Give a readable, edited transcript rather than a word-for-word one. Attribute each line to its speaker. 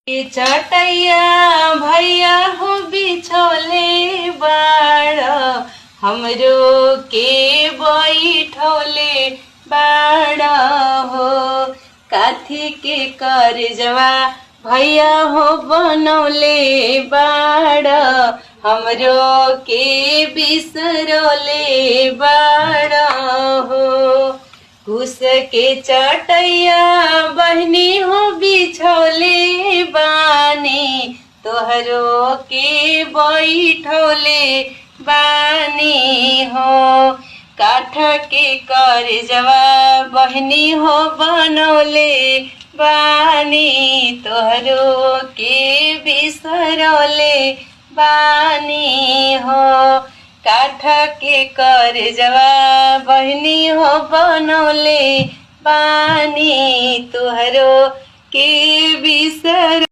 Speaker 1: चटैया भैया हो बिछोले बाड़ हमरो के बैठोले बाड़ हो काथी के करजवा भैया हो बनौले बाड़ हमरो के बिसरोले बाड़ हो घुस के चटैया बहनी हो बिछोले बानी तोहरो के बैठोले बानी हो काठ के करजवा बहनी हो बनौले बानी तोहरो के बिसरोले बानी हो काठ के करजवा बहनी हो बनौले बानी तोहरो के बिसर